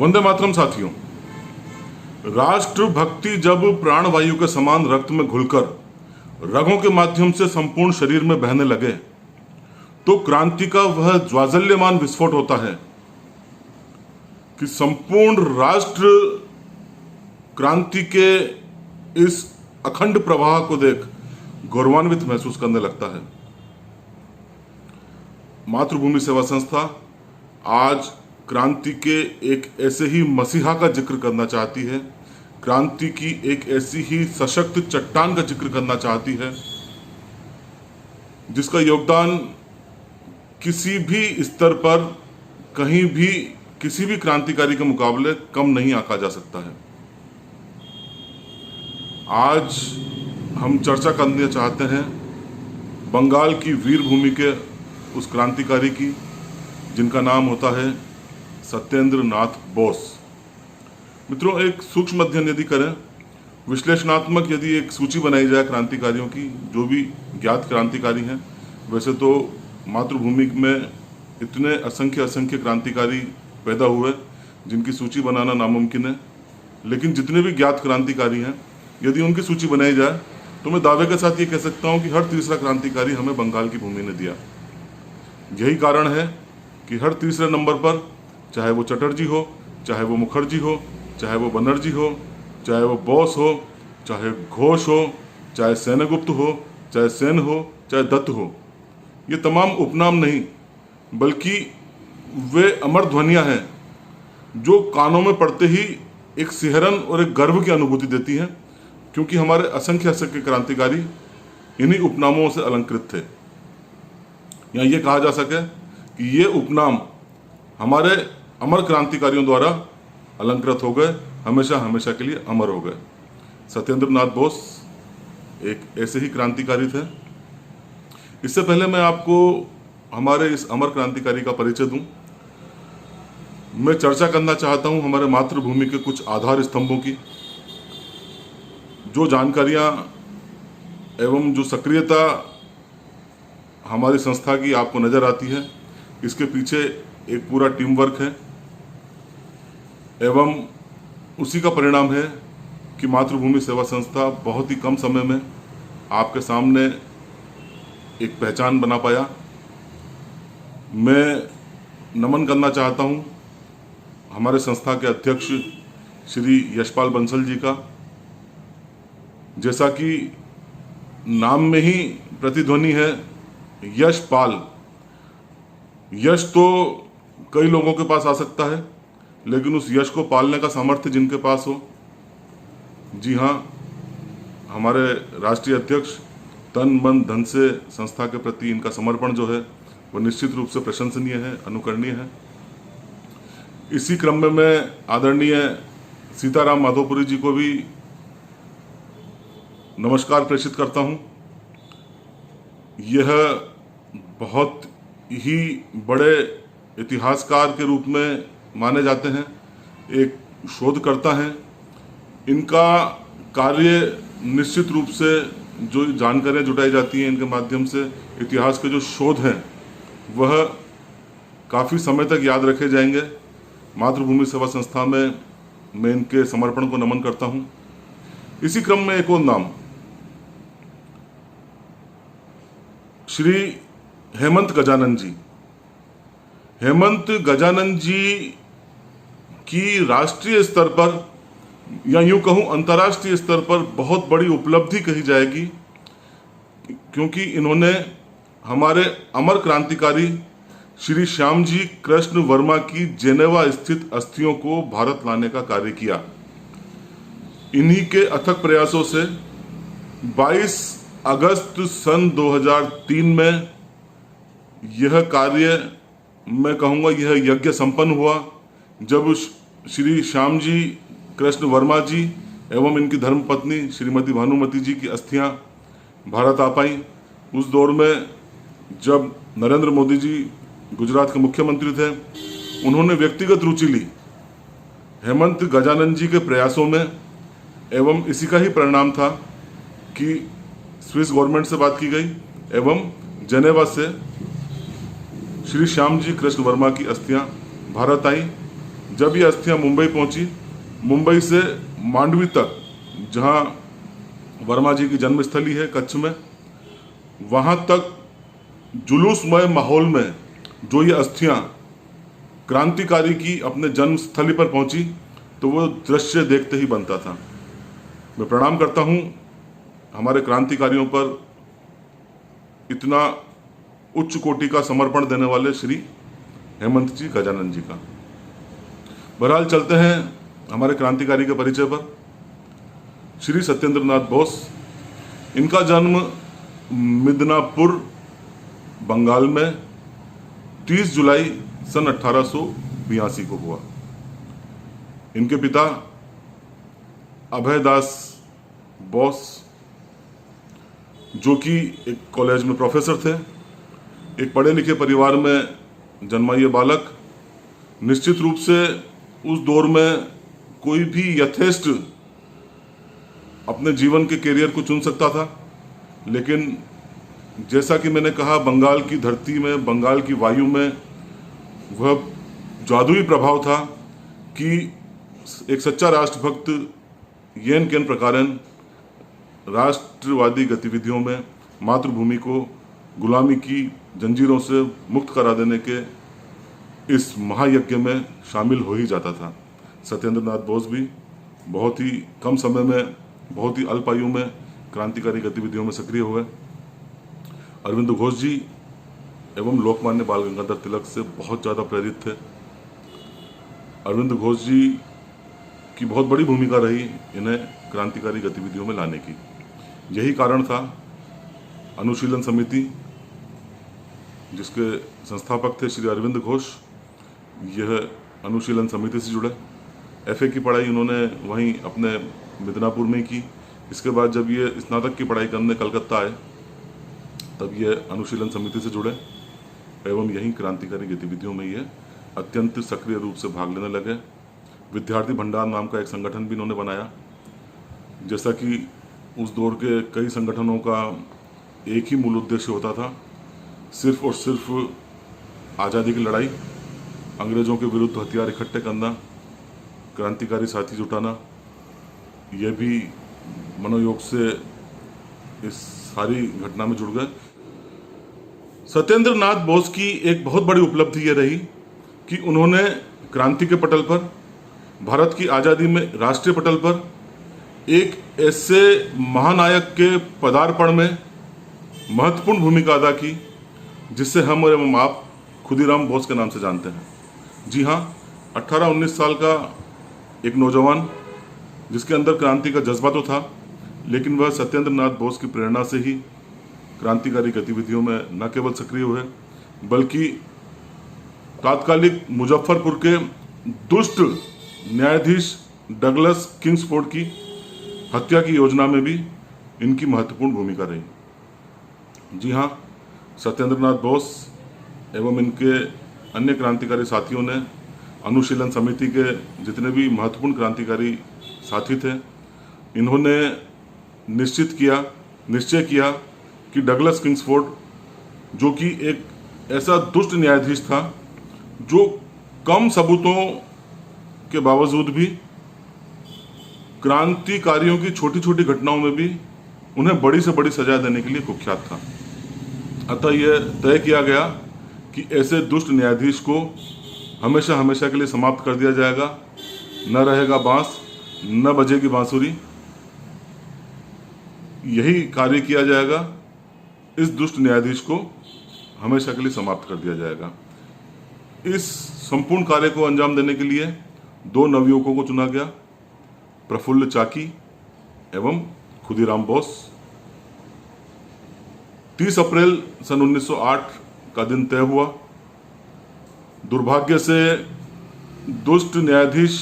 वंदे मातरम साथियों, राष्ट्र भक्ति जब प्राणवायु के समान रक्त में घुलकर रगों के माध्यम से संपूर्ण शरीर में बहने लगे तो क्रांति का वह ज्वाजल्यमान विस्फोट होता है कि संपूर्ण राष्ट्र क्रांति के इस अखंड प्रवाह को देख गौरवान्वित महसूस करने लगता है। मातृभूमि सेवा संस्था आज क्रांति के एक ऐसे ही मसीहा का जिक्र करना चाहती है, क्रांति की एक ऐसी ही सशक्त चट्टान का जिक्र करना चाहती है जिसका योगदान किसी भी स्तर पर कहीं भी किसी भी क्रांतिकारी के मुकाबले कम नहीं आंका जा सकता है। आज हम चर्चा करना चाहते हैं बंगाल की वीर भूमि के उस क्रांतिकारी की जिनका नाम होता है सत्येंद्र नाथ बोस। मित्रों, एक सूक्ष्म अध्ययन यदि करें, विश्लेषणात्मक यदि एक सूची बनाई जाए क्रांतिकारियों की, जो भी ज्ञात क्रांतिकारी हैं, वैसे तो मातृभूमि में इतने असंख्य क्रांतिकारी पैदा हुए जिनकी सूची बनाना नामुमकिन है, लेकिन जितने भी ज्ञात क्रांतिकारी हैं यदि उनकी सूची बनाई जाए तो मैं दावे के साथ ये कह सकता हूँ कि हर तीसरा क्रांतिकारी हमें बंगाल की भूमि ने दिया। यही कारण है कि हर तीसरे नंबर पर, चाहे वो चटर्जी हो, चाहे वो मुखर्जी हो, चाहे वो बनर्जी हो, चाहे वो बोस हो, चाहे घोष हो, चाहे सेनगुप्त हो, चाहे सेन हो, चाहे दत्त हो, ये तमाम उपनाम नहीं बल्कि वे अमर ध्वनियाँ हैं जो कानों में पड़ते ही एक सिहरन और एक गर्व की अनुभूति देती हैं, क्योंकि हमारे असंख्य क्रांतिकारी इन्हीं उपनामों से अलंकृत थे। या ये कहा जा सके कि ये उपनाम हमारे अमर क्रांतिकारियों द्वारा अलंकृत हो गए, हमेशा के लिए अमर हो गए। सत्येंद्र नाथ बोस एक ऐसे ही क्रांतिकारी थे। इससे पहले मैं आपको हमारे इस अमर क्रांतिकारी का परिचय दूं, मैं चर्चा करना चाहता हूं हमारे मातृभूमि के कुछ आधार स्तंभों की। जो जानकारियां एवं जो सक्रियता हमारी संस्था की आपको नजर आती है, इसके पीछे एक पूरा टीम वर्क है एवं उसी का परिणाम है कि मातृभूमि सेवा संस्था बहुत ही कम समय में आपके सामने एक पहचान बना पाया। मैं नमन करना चाहता हूं हमारे संस्था के अध्यक्ष श्री यशपाल बंसल जी का। जैसा कि नाम में ही प्रतिध्वनि है यशपाल, यश तो कई लोगों के पास आ सकता है, लेकिन उस यश को पालने का सामर्थ्य जिनके पास हो, जी हाँ, हमारे राष्ट्रीय अध्यक्ष तन मन धन से संस्था के प्रति इनका समर्पण जो है वो निश्चित रूप से प्रशंसनीय है, अनुकरणीय है। इसी क्रम में मैं आदरणीय सीताराम माधोपुरी जी को भी नमस्कार प्रेषित करता हूँ। यह बहुत ही बड़े इतिहासकार के रूप में माने जाते हैं, एक शोधकर्ता हैं। इनका कार्य निश्चित रूप से जो जानकारियाँ जुटाई जाती हैं इनके माध्यम से, इतिहास के जो शोध हैं वह काफ़ी समय तक याद रखे जाएंगे। मातृभूमि सेवा संस्था में मैं इनके समर्पण को नमन करता हूँ। इसी क्रम में एक और नाम, श्री हेमंत गजानन जी। हेमंत गजानन जी की राष्ट्रीय स्तर पर या यूं कहूं अंतर्राष्ट्रीय स्तर पर बहुत बड़ी उपलब्धि कही जाएगी, क्योंकि इन्होंने हमारे अमर क्रांतिकारी श्री श्यामजी कृष्ण वर्मा की जेनेवा स्थित अस्थियों को भारत लाने का कार्य किया। इन्हीं के अथक प्रयासों से 22 अगस्त सन 2003 में यह कार्य, मैं कहूँगा यह यज्ञ संपन्न हुआ, जब श्री श्यामजी कृष्ण वर्मा जी एवं इनकी धर्मपत्नी श्रीमती भानुमति जी की अस्थियां भारत आ पाई। उस दौर में जब नरेंद्र मोदी जी गुजरात के मुख्यमंत्री थे, उन्होंने व्यक्तिगत रुचि ली हेमंत गजानन जी के प्रयासों में, एवं इसी का ही परिणाम था कि स्विस गवर्नमेंट से बात की गई एवं जेनेवा से श्री श्यामजी कृष्ण वर्मा की अस्थियां भारत आई, जब ये अस्थियां मुंबई पहुंची, मुंबई से मांडवी तक जहां वर्मा जी की जन्मस्थली है कच्छ में, वहां तक जुलूसमय माहौल में जो ये अस्थियां क्रांतिकारी की अपने जन्मस्थली पर पहुंची, तो वो दृश्य देखते ही बनता था। मैं प्रणाम करता हूं हमारे क्रांतिकारियों पर इतना उच्च कोटि का समर्पण देने वाले श्री हेमंत जी गजानन जी का। बहरहाल चलते हैं हमारे क्रांतिकारी के परिचय पर। श्री सत्येंद्र नाथ बोस, इनका जन्म मिदनापुर बंगाल में 30 जुलाई सन 1882 को हुआ। इनके पिता अभयदास बोस, जो कि एक कॉलेज में प्रोफेसर थे, एक पढ़े लिखे परिवार में जन्मा ये बालक निश्चित रूप से उस दौर में कोई भी यथेष्ट अपने जीवन के कैरियर को चुन सकता था, लेकिन जैसा कि मैंने कहा, बंगाल की धरती में, बंगाल की वायु में वह जादुई प्रभाव था कि एक सच्चा राष्ट्रभक्त येन केन प्रकारन राष्ट्रवादी गतिविधियों में मातृभूमि को गुलामी की जंजीरों से मुक्त करा देने के इस महायज्ञ में शामिल हो ही जाता था। सत्येंद्र नाथ बोस भी बहुत ही कम समय में, बहुत ही अल्प आयु में क्रांतिकारी गतिविधियों में सक्रिय हुए। अरविंद घोष जी एवं लोकमान्य बाल गंगाधर तिलक से बहुत ज़्यादा प्रेरित थे। अरविंद घोष जी की बहुत बड़ी भूमिका रही इन्हें क्रांतिकारी गतिविधियों में लाने की। यही कारण था अनुशीलन समिति, जिसके संस्थापक थे श्री अरविंद घोष, यह अनुशीलन समिति से जुड़े। एफए की पढ़ाई उन्होंने वहीं अपने मिदनापुर में की। इसके बाद जब ये स्नातक की पढ़ाई करने कलकत्ता आए, तब ये अनुशीलन समिति से जुड़े एवं यहीं क्रांतिकारी गतिविधियों में ये अत्यंत सक्रिय रूप से भाग लेने लगे। विद्यार्थी भंडार नाम का एक संगठन भी इन्होंने बनाया। जैसा कि उस दौर के कई संगठनों का एक ही मूल उद्देश्य होता था, सिर्फ और सिर्फ आज़ादी की लड़ाई, अंग्रेज़ों के विरुद्ध हथियार इकट्ठे करना, क्रांतिकारी साथी जुटाना। यह भी मनोयोग से इस सारी घटना में जुड़ गए। सत्येंद्र नाथ बोस की एक बहुत बड़ी उपलब्धि यह रही कि उन्होंने क्रांति के पटल पर, भारत की आज़ादी में राष्ट्रीय पटल पर एक ऐसे महानायक के पदार्पण में महत्वपूर्ण भूमिका अदा की जिससे हम एवं आप खुदीराम बोस के नाम से जानते हैं। जी हाँ, 18-19 साल का एक नौजवान जिसके अंदर क्रांति का जज्बा तो था, लेकिन वह सत्येंद्र नाथ बोस की प्रेरणा से ही क्रांतिकारी गतिविधियों में न केवल सक्रिय हुए, बल्कि तात्कालिक मुजफ्फरपुर के दुष्ट न्यायाधीश डगलस किंग्सफोर्ड की हत्या की योजना में भी इनकी महत्वपूर्ण भूमिका रही। जी हाँ, सत्येंद्र नाथ बोस एवं इनके अन्य क्रांतिकारी साथियों ने अनुशीलन समिति के जितने भी महत्वपूर्ण क्रांतिकारी साथी थे, इन्होंने निश्चय किया कि डगलस किंग्सफोर्ड, जो कि एक ऐसा दुष्ट न्यायाधीश था जो कम सबूतों के बावजूद भी क्रांतिकारियों की छोटी छोटी घटनाओं में भी उन्हें बड़ी से बड़ी सजा देने के लिए कुख्यात था। अतः यह तय किया गया कि ऐसे दुष्ट न्यायाधीश को हमेशा हमेशा के लिए समाप्त कर दिया जाएगा। न रहेगा बांस, न बजेगी बांसुरी। यही कार्य किया जाएगा, इस दुष्ट न्यायाधीश को हमेशा के लिए समाप्त कर दिया जाएगा। इस संपूर्ण कार्य को अंजाम देने के लिए 2 नवयुवकों को चुना गया, प्रफुल्ल चाकी एवं खुदीराम बोस। 30 अप्रैल सन 1908 का दिन तय हुआ। दुर्भाग्य से दुष्ट न्यायाधीश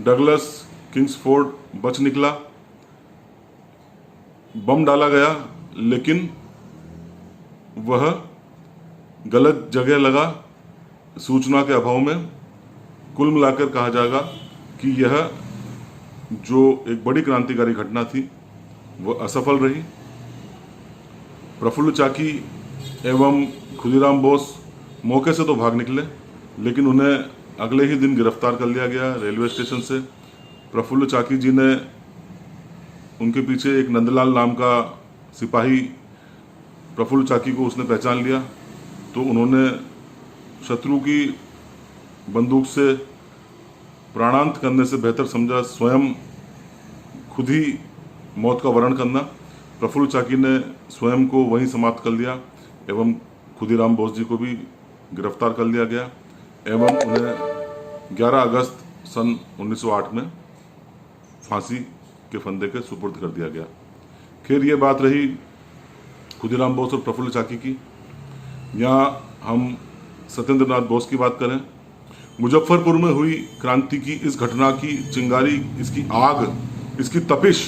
डगलस किंग्सफोर्ड बच निकला। बम डाला गया, लेकिन वह गलत जगह लगा सूचना के अभाव में। कुल मिलाकर कहा जाएगा कि यह जो एक बड़ी क्रांतिकारी घटना थी वह असफल रही। प्रफुल्ल चाकी एवं खुदीराम बोस मौके से तो भाग निकले, लेकिन उन्हें अगले ही दिन गिरफ्तार कर लिया गया रेलवे स्टेशन से। प्रफुल्ल चाकी जी ने, उनके पीछे एक नंदलाल नाम का सिपाही प्रफुल्ल चाकी को उसने पहचान लिया, तो उन्होंने शत्रु की बंदूक से प्राणांत करने से बेहतर समझा स्वयं खुद ही मौत का वरण करना। प्रफुल्ल चाकी ने स्वयं को वहीं समाप्त कर लिया एवं खुदीराम बोस जी को भी गिरफ्तार कर लिया गया एवं उन्हें 11 अगस्त सन 1908 में फांसी के फंदे के सुपुर्द कर दिया गया। खैर, ये बात रही खुदीराम बोस और प्रफुल्ल चाकी की। यहाँ हम सत्येंद्र नाथ बोस की बात करें। मुजफ्फरपुर में हुई क्रांति की इस घटना की चिंगारी, इसकी आग, इसकी तपिश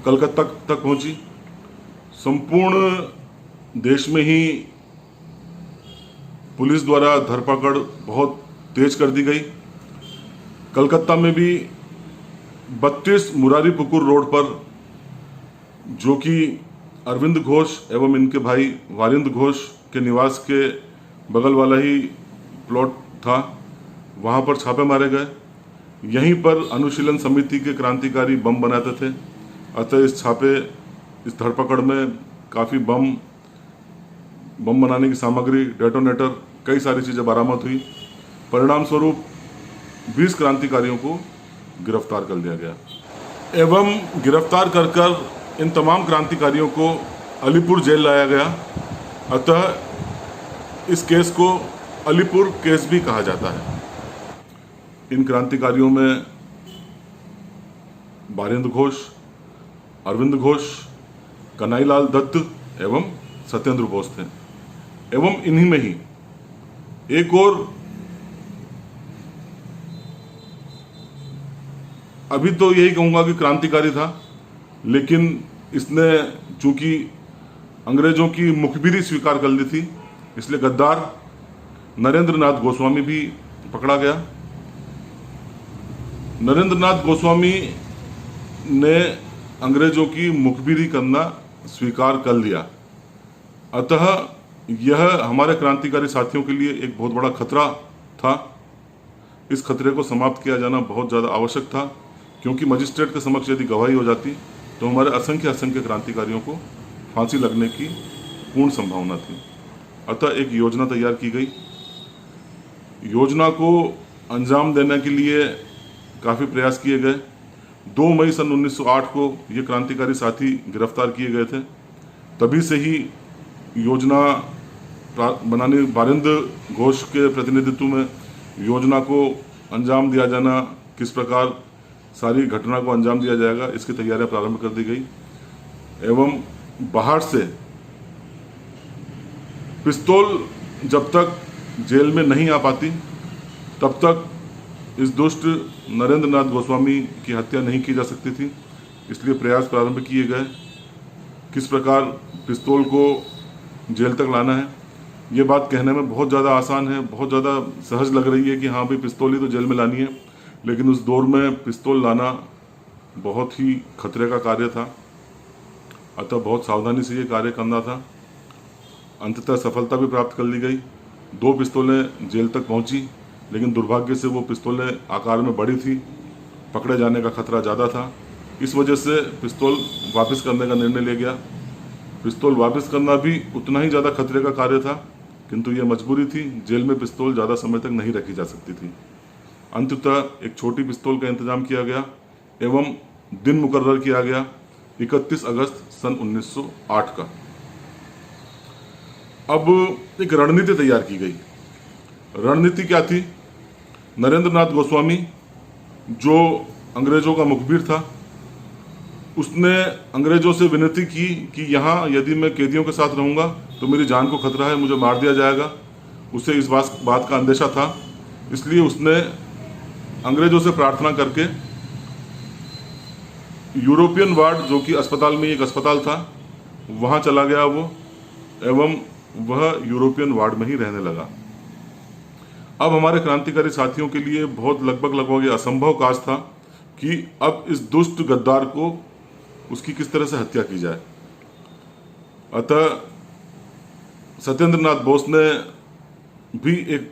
कलकत्ता तक पहुंची। संपूर्ण देश में ही पुलिस द्वारा धरपकड़ बहुत तेज कर दी गई। कलकत्ता में भी 32 मुरारी पुकुर रोड पर, जो कि अरविंद घोष एवं इनके भाई वारिंद घोष के निवास के बगल वाला ही प्लॉट था, वहां पर छापे मारे गए। यहीं पर अनुशीलन समिति के क्रांतिकारी बम बनाते थे, अतः इस धरपकड़ में काफ़ी बम बनाने की सामग्री, डेटोनेटर, कई सारी चीज़ें बरामद हुई। परिणाम स्वरूप 20 क्रांतिकारियों को गिरफ्तार कर लिया गया एवं गिरफ्तार कर इन तमाम क्रांतिकारियों को अलीपुर जेल लाया गया। अतः इस केस को अलीपुर केस भी कहा जाता है। इन क्रांतिकारियों में वारिंद घोष, अरविंद घोष, कन्हैयालाल दत्त एवं सत्येंद्र बोस थे। एवं इन्हीं में ही एक और, अभी तो यही कहूंगा कि क्रांतिकारी था, लेकिन इसने चूंकि अंग्रेजों की मुखबिरी स्वीकार कर ली थी, इसलिए गद्दार नरेंद्र नाथ गोस्वामी भी पकड़ा गया। नरेंद्र नाथ गोस्वामी ने अंग्रेजों की मुखबिरी करना स्वीकार कर लिया। अतः यह हमारे क्रांतिकारी साथियों के लिए एक बहुत बड़ा खतरा था। इस खतरे को समाप्त किया जाना बहुत ज़्यादा आवश्यक था, क्योंकि मजिस्ट्रेट के समक्ष यदि गवाही हो जाती तो हमारे असंख्य क्रांतिकारियों को फांसी लगने की पूर्ण संभावना थी। अतः एक योजना तैयार की गई। योजना को अंजाम देने के लिए काफ़ी प्रयास किए गए। 2 मई सन 1908 को ये क्रांतिकारी साथी गिरफ्तार किए गए थे। तभी से ही योजना बनाने, वारिंद घोष के प्रतिनिधित्व में योजना को अंजाम दिया जाना, किस प्रकार सारी घटना को अंजाम दिया जाएगा, इसकी तैयारियां प्रारंभ कर दी गई। एवं बाहर से पिस्तौल जब तक जेल में नहीं आ पाती, तब तक इस दुष्ट नरेंद्र नाथ गोस्वामी की हत्या नहीं की जा सकती थी। इसलिए प्रयास प्रारंभ किए गए किस प्रकार पिस्तौल को जेल तक लाना है। ये बात कहने में बहुत ज़्यादा आसान है, बहुत ज़्यादा सहज लग रही है कि हाँ भाई पिस्तौल ही तो जेल में लानी है, लेकिन उस दौर में पिस्तौल लाना बहुत ही खतरे का कार्य था। अतः बहुत सावधानी से ये कार्य करना था। अंततः सफलता भी प्राप्त कर ली गई। 2 पिस्तौलें जेल तक पहुंची, लेकिन दुर्भाग्य से वो पिस्तौलें आकार में बड़ी थी, पकड़े जाने का खतरा ज़्यादा था। इस वजह से पिस्तौल वापस करने का निर्णय लिया गया। पिस्तौल वापस करना भी उतना ही ज़्यादा खतरे का कार्य था, किंतु ये मजबूरी थी। जेल में पिस्तौल ज़्यादा समय तक नहीं रखी जा सकती थी। अंततः एक छोटी पिस्तौल का इंतजाम किया गया एवं दिन मुकर्रर किया गया 31 अगस्त सन 1908 का। अब एक रणनीति तैयार की गई। रणनीति क्या थी? नरेंद्र नाथ गोस्वामी, जो अंग्रेजों का मुखबिर था, उसने अंग्रेजों से विनती की कि यहाँ यदि मैं कैदियों के साथ रहूँगा तो मेरी जान को खतरा है, मुझे मार दिया जाएगा। उसे इस बात का अंदेशा था, इसलिए उसने अंग्रेजों से प्रार्थना करके यूरोपियन वार्ड, जो कि अस्पताल में एक अस्पताल था, वहाँ चला गया वो, एवं वह यूरोपियन वार्ड में ही रहने लगा। अब हमारे क्रांतिकारी साथियों के लिए बहुत लगभग ये असंभव कार्य था कि अब इस दुष्ट गद्दार को उसकी किस तरह से हत्या की जाए। अतः सत्येंद्र नाथ बोस ने भी एक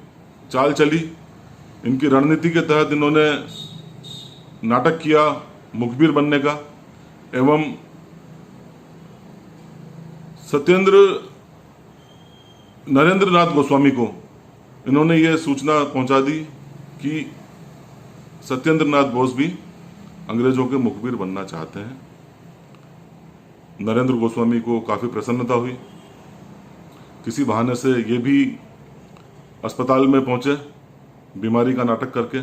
चाल चली इनकी रणनीति के तहत इन्होंने नाटक किया मुखबिर बनने का, एवं नरेंद्र नाथ गोस्वामी को इन्होंने ये सूचना पहुंचा दी कि सत्येंद्र नाथ बोस भी अंग्रेजों के मुखबिर बनना चाहते हैं। नरेंद्र गोस्वामी को काफ़ी प्रसन्नता हुई। किसी बहाने से ये भी अस्पताल में पहुंचे बीमारी का नाटक करके।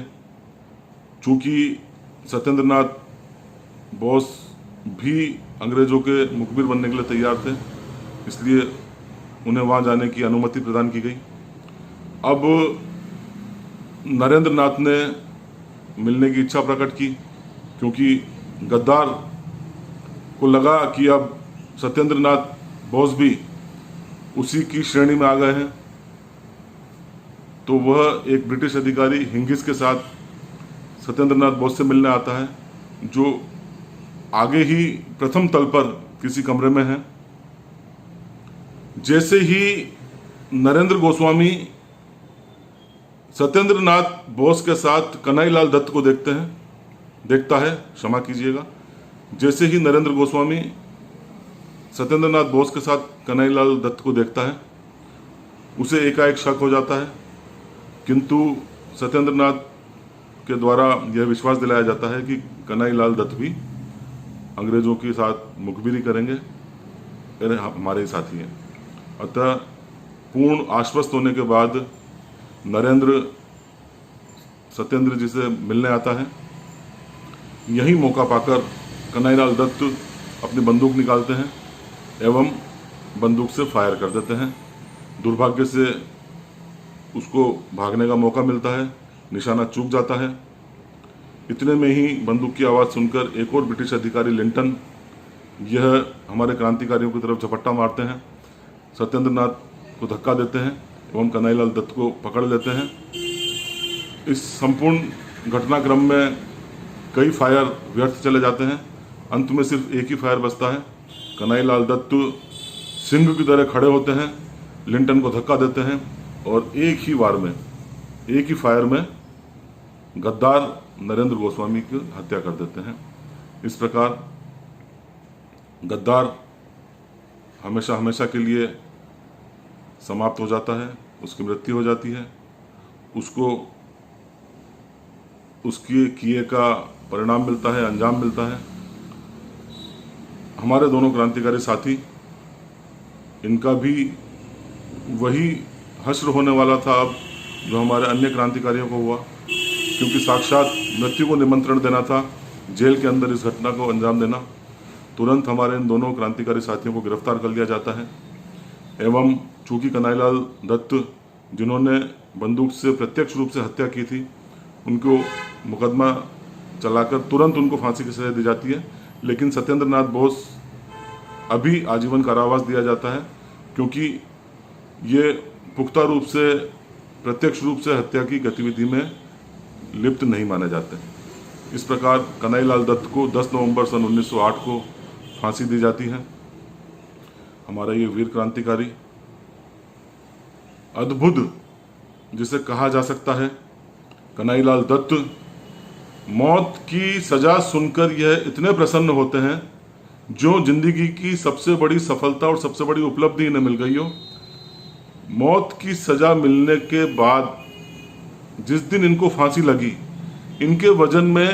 चूंकि सत्येंद्र नाथ बोस भी अंग्रेजों के मुखबिर बनने के लिए तैयार थे, इसलिए उन्हें वहां जाने की अनुमति प्रदान की गई। अब नरेंद्र नाथ ने मिलने की इच्छा प्रकट की, क्योंकि गद्दार को लगा कि अब सत्येंद्र नाथ बोस भी उसी की श्रेणी में आ गए हैं। तो वह एक ब्रिटिश अधिकारी हिंगिस के साथ सत्येंद्र नाथ बोस से मिलने आता है, जो आगे ही प्रथम तल पर किसी कमरे में है। जैसे ही नरेंद्र गोस्वामी सत्येंद्र नाथ बोस के साथ कन्हैयालाल दत्त को देखता है, क्षमा कीजिएगा, जैसे ही नरेंद्र गोस्वामी सत्येंद्र नाथ बोस के साथ कन्हैयालाल दत्त को देखता है, उसे एकाएक शक हो जाता है। किंतु सत्येंद्र नाथ के द्वारा यह विश्वास दिलाया जाता है कि कन्हैयालाल दत्त भी अंग्रेजों के साथ मुखबिरी करेंगे, अरे हमारे ही साथी हैं। अतः पूर्ण आश्वस्त होने के बाद नरेंद्र सत्येंद्र जी से मिलने आता है। यही मौका पाकर कन्हैयालाल दत्त अपनी बंदूक निकालते हैं एवं बंदूक से फायर कर देते हैं। दुर्भाग्य से उसको भागने का मौका मिलता है, निशाना चूक जाता है। इतने में ही बंदूक की आवाज़ सुनकर एक और ब्रिटिश अधिकारी लिंटन यह हमारे क्रांतिकारियों की तरफ झपट्टा मारते हैं, सत्येंद्र नाथ को धक्का देते हैं एवं कन्हैयालाल दत्त को पकड़ लेते हैं। इस संपूर्ण घटनाक्रम में कई फायर व्यर्थ चले जाते हैं। अंत में सिर्फ एक ही फायर बचता है। कन्हैयालाल दत्त सिंह की तरह खड़े होते हैं, लिंटन को धक्का देते हैं और एक ही फायर में गद्दार नरेंद्र गोस्वामी की हत्या कर देते हैं। इस प्रकार गद्दार हमेशा हमेशा के लिए समाप्त हो जाता है, उसकी मृत्यु हो जाती है, उसको उसके किए का परिणाम मिलता है, अंजाम मिलता है। हमारे दोनों क्रांतिकारी साथी, इनका भी वही हश्र होने वाला था अब जो हमारे अन्य क्रांतिकारियों को हुआ, क्योंकि साक्षात मृत्यु को निमंत्रण देना था, जेल के अंदर इस घटना को अंजाम देना। तुरंत हमारे इन दोनों क्रांतिकारी साथियों को गिरफ्तार कर लिया जाता है एवं चूंकि कन्हैयालाल दत्त जिन्होंने बंदूक से प्रत्यक्ष रूप से हत्या की थी, उनको मुकदमा चलाकर तुरंत उनको फांसी की सजा दी जाती है। लेकिन सत्येंद्र नाथ बोस अभी आजीवन कारावास दिया जाता है, क्योंकि ये पुख्ता रूप से प्रत्यक्ष रूप से हत्या की गतिविधि में लिप्त नहीं माने जाते। इस प्रकार कन्हैयालाल दत्त को 10 नवंबर सन 1908 को फांसी दी जाती है। हमारा ये वीर क्रांतिकारी अद्भुत जिसे कहा जा सकता है, कन्हैयालाल दत्त मौत की सजा सुनकर यह इतने प्रसन्न होते हैं जो जिंदगी की सबसे बड़ी सफलता और सबसे बड़ी उपलब्धि इन्हें मिल गई हो। मौत की सजा मिलने के बाद जिस दिन इनको फांसी लगी, इनके वजन में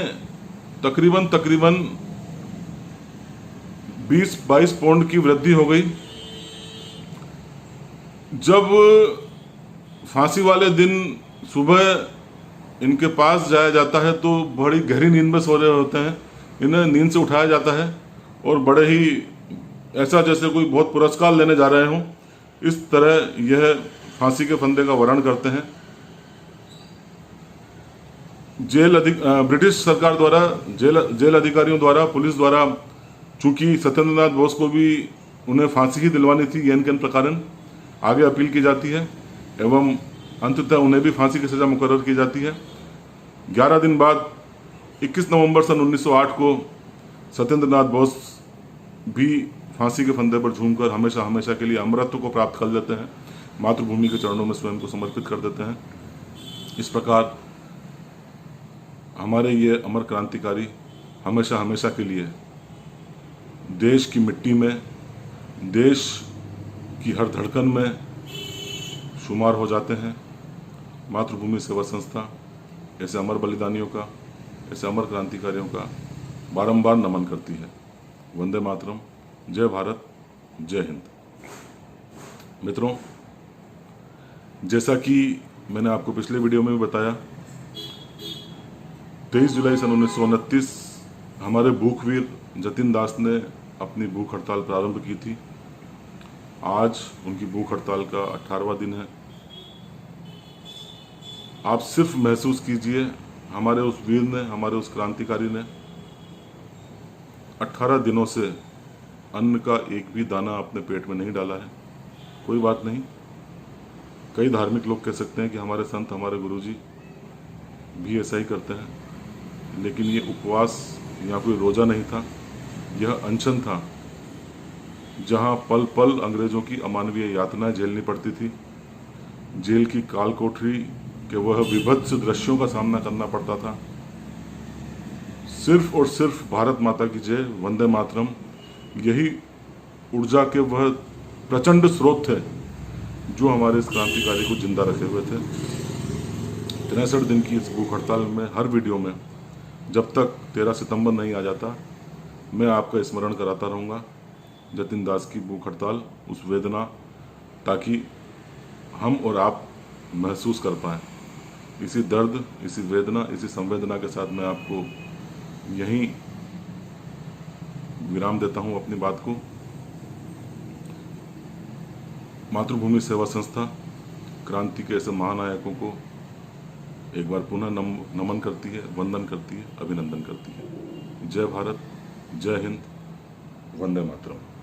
तकरीबन 20-22 पाउंड की वृद्धि हो गई। जब फांसी वाले दिन सुबह इनके पास जाया जाता है तो बड़ी गहरी नींद में सो रहे होते हैं। इन्हें नींद से उठाया जाता है और बड़े ही ऐसा जैसे कोई बहुत पुरस्कार लेने जा रहे हों, इस तरह यह फांसी के फंदे का वर्णन करते हैं। ब्रिटिश सरकार द्वारा, जेल अधिकारियों द्वारा, पुलिस द्वारा, चूंकि सत्येंद्र नाथ बोस को भी उन्हें फांसी ही दिलवानी थी येन केन प्रकारन, आगे अपील की जाती है एवं अंततः उन्हें भी फांसी की सजा मुकर्रर की जाती है। 11 दिन बाद 21 नवंबर सन 1908 को सत्येंद्र नाथ बोस भी फांसी के फंदे पर झूमकर हमेशा हमेशा के लिए अमरत्व को प्राप्त कर लेते हैं, मातृभूमि के चरणों में स्वयं को समर्पित कर देते हैं। इस प्रकार हमारे ये अमर क्रांतिकारी हमेशा हमेशा के लिए देश की मिट्टी में, देश की हर धड़कन में शुमार हो जाते हैं। मातृभूमि सेवा संस्था ऐसे अमर बलिदानियों का, ऐसे अमर क्रांतिकारियों का बारंबार नमन करती है। वंदे मातरम, जय भारत, जय हिंद। मित्रों, जैसा कि मैंने आपको पिछले वीडियो में भी बताया, 23 जुलाई सन 1929 हमारे भूखवीर जतिन दास ने अपनी भूख हड़ताल प्रारंभ की थी। आज उनकी भूख हड़ताल का 18वां दिन है। आप सिर्फ महसूस कीजिए, हमारे उस वीर ने, हमारे उस क्रांतिकारी ने 18 दिनों से अन्न का एक भी दाना अपने पेट में नहीं डाला है। कोई बात नहीं, कई धार्मिक लोग कह सकते हैं कि हमारे संत, हमारे गुरुजी भी ऐसा ही करते हैं, लेकिन ये उपवास या कोई रोजा नहीं था, यह अनशन था, जहां पल पल अंग्रेजों की अमानवीय यातनाएं झेलनी पड़ती थी। जेल की काल कोठरी के वह विभत्स दृश्यों का सामना करना पड़ता था। सिर्फ और सिर्फ भारत माता की जय, वंदे मातरम, यही ऊर्जा के वह प्रचंड स्रोत थे जो हमारे इस क्रांतिकारी को जिंदा रखे हुए थे। 63 दिन की इस भूख हड़ताल में हर वीडियो में जब तक 13 सितंबर नहीं आ जाता, मैं आपका स्मरण कराता रहूँगा जतिन दास की भूख हड़ताल, उस वेदना, ताकि हम और आप महसूस कर पाएँ। इसी दर्द, इसी वेदना, इसी संवेदना के साथ मैं आपको यहीं विराम देता हूं अपनी बात को। मातृभूमि सेवा संस्था क्रांति के ऐसे महानायकों को एक बार पुनः नमन करती है, वंदन करती है, अभिनंदन करती है। जय भारत, जय हिंद, वंदे मातरम।